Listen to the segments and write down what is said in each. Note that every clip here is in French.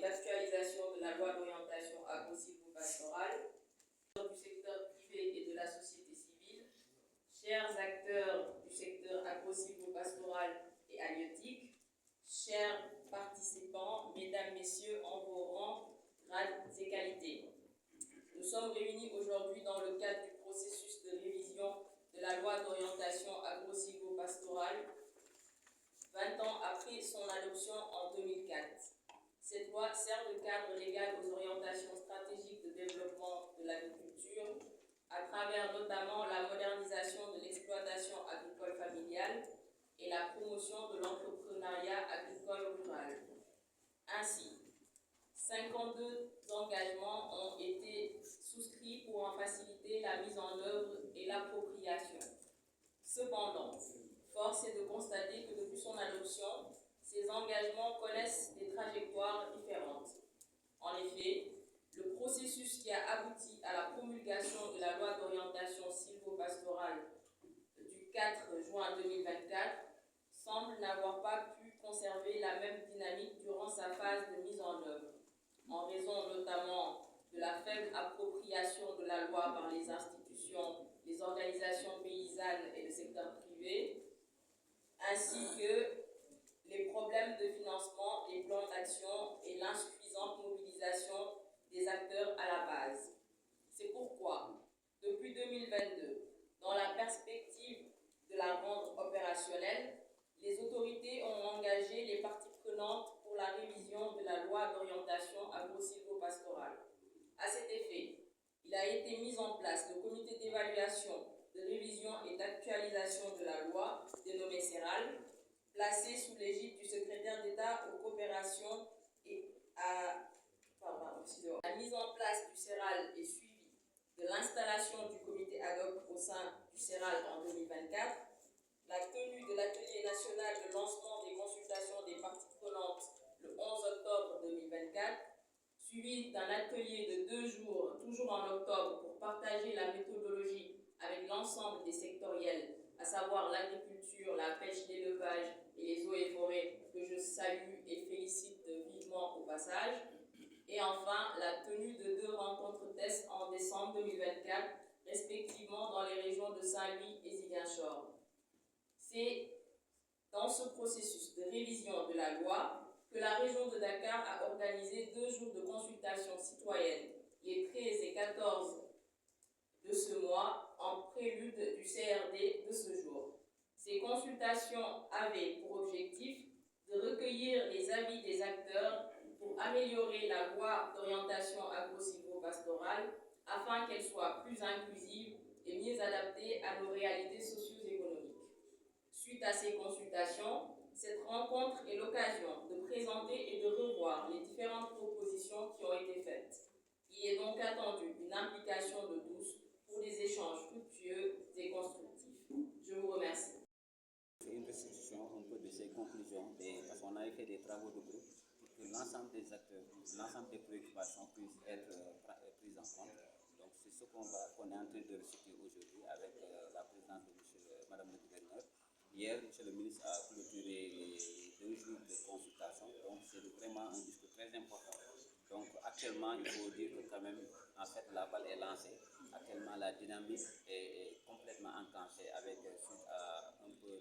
et d'actualisation de la loi d'orientation agro-silvopastorale du secteur privé et de la société civile, chers acteurs du secteur agro-silvopastoral et halieutique, chers participants, mesdames, messieurs, en vos rangs, grades et qualités. Nous sommes réunis aujourd'hui dans le cadre du processus de révision de la loi d'orientation agro-silvopastorale, 20 ans après son adoption en 2004. Cette loi sert de cadre légal aux orientations stratégiques de développement de l'agriculture, à travers notamment la modernisation de l'exploitation agricole familiale et la promotion de l'entrepreneuriat agricole rural. Ainsi, 52 engagements ont été souscrits pour en faciliter la mise en œuvre et l'appropriation. Cependant, force est de constater que depuis son adoption, ces engagements connaissent des trajectoires différentes. En effet, le processus qui a abouti à la promulgation de la loi d'orientation silvopastorale du 4 juin 2024 semble n'avoir pas pu conserver la même dynamique durant sa phase de mise en œuvre, en raison notamment de la faible appropriation de la loi par les institutions, les organisations paysannes et le secteur privé, ainsi que les problèmes de financement, les plans d'action et l'insuffisante mobilisation des acteurs à la base. C'est pourquoi, depuis 2022, dans la perspective de la rendre opérationnelle, les autorités ont engagé les parties prenantes pour la révision de la loi d'orientation agro-silvopastorale. À cet effet, il a été mis en place le comité d'évaluation, de révision et d'actualisation de la loi, dénommé CERAL, placé sous l'égide du secrétaire d'État aux coopérations et la mise en place du CERAL est suivie de l'installation du comité ad hoc au sein du CERAL en 2024, la tenue de l'atelier national de lancement des consultations des parties prenantes le 11 octobre 2024, suivi d'un atelier de 2 jours, toujours en octobre, pour partager la méthodologie avec l'ensemble des sectoriels, à savoir l'agriculture, la pêche, l'élevage et les eaux et forêts, que je salue et félicite vivement au passage. Et enfin, la tenue de 2 rencontres tests en décembre 2024, respectivement dans les régions de Saint-Louis et Ziguinchor. C'est dans ce processus de révision de la loi que la région de Dakar a organisé 2 jours de consultation citoyenne, les 13 et 14 de ce mois, en prélude du CRD de ce jour. Ces consultations avaient pour objectif de recueillir les avis des acteurs pour améliorer la loi d'orientation agro-silvopastorale afin qu'elle soit plus inclusive et mieux adaptée à nos réalités socio-économiques. Suite à ces consultations, cette rencontre est l'occasion de présenter et de revoir les différentes propositions qui ont été faites. Il est donc attendu une implication de tous pour des échanges fructueux et constructifs. Je vous remercie. C'est une restitution un peu de ces conclusions, parce qu'on avait fait des travaux de groupe pour que l'ensemble des acteurs, l'ensemble des préoccupations puissent être prises en compte. Donc c'est ce qu'on est en train de restituer aujourd'hui avec la présidence de Madame le gouverneur. Hier, M. le ministre a clôturé les 2 jours de consultation, donc c'est vraiment un discours très important. Donc actuellement, il faut dire que quand même, en fait, la balle est lancée. Actuellement, la dynamique est complètement enclenchée avec suite à un peu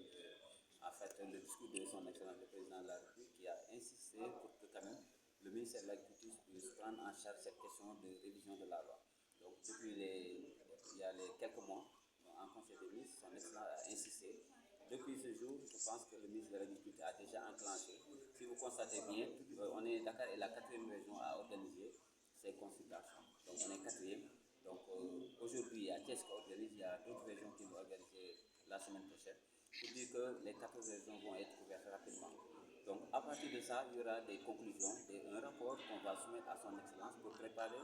le discours de son Excellence le Président de la République qui a insisté pour que quand même le ministère de l'Agriculture puisse prendre en charge cette question de révision de la loi. Donc depuis il y a quelques mois, en Conseil des ministres, son Excellence a insisté. Depuis ce jour, je pense que le ministre de l'Agriculture a déjà enclenché. Si vous constatez bien, Dakar est la 4e région à organiser ces consultations. Donc on est 4e. Donc aujourd'hui, il y a Thiès qui organise, il y a d'autres régions qui vont organiser la semaine prochaine, pour dire que les 14 régions vont être couvertes rapidement. Donc à partir de ça, il y aura des conclusions, un rapport qu'on va soumettre à son Excellence pour préparer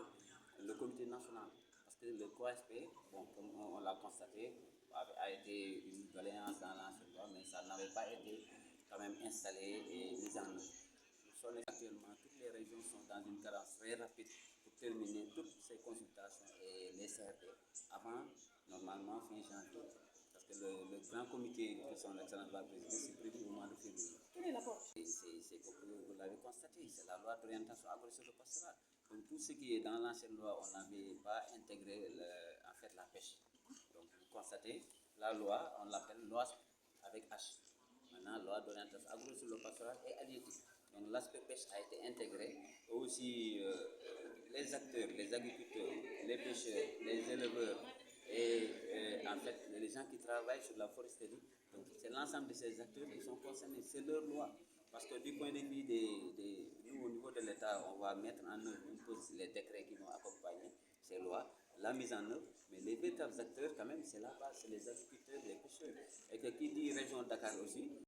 le comité national. Parce que le COASP, bon, comme on l'a constaté, a été une doléance dans l'ancienne loi, mais ça n'avait pas été quand même installé et mis en œuvre. Actuellement, toutes les régions sont dans une cadence très rapide pour terminer toutes ces consultations et les CRD avant, normalement, fin janvier. Parce que le grand comité que son Excellence va présider, c'est prévu au mois de février. Quel est l'apport? C'est comme vous l'avez constaté, c'est la loi d'orientation agro-pastorale. Donc tout ce qui est dans l'ancienne loi, on n'avait pas intégré en fait la pêche. Donc vous constatez, la loi, on l'appelle loi avec H. Maintenant, loi d'orientation agro-pastorale et halieutique. Donc l'aspect pêche a été intégré. Aussi, les acteurs, les agriculteurs, les pêcheurs, les éleveurs et en fait les gens qui travaillent sur la foresterie. Donc c'est l'ensemble de ces acteurs qui sont concernés. C'est leur loi. Parce que du point de vue nous, au niveau de l'État, on va mettre en œuvre les décrets qui vont accompagner ces lois, la mise en œuvre, mais les véritables acteurs, quand même, c'est la base, c'est les agriculteurs, les pêcheurs. Et que qui dit région Dakar aussi,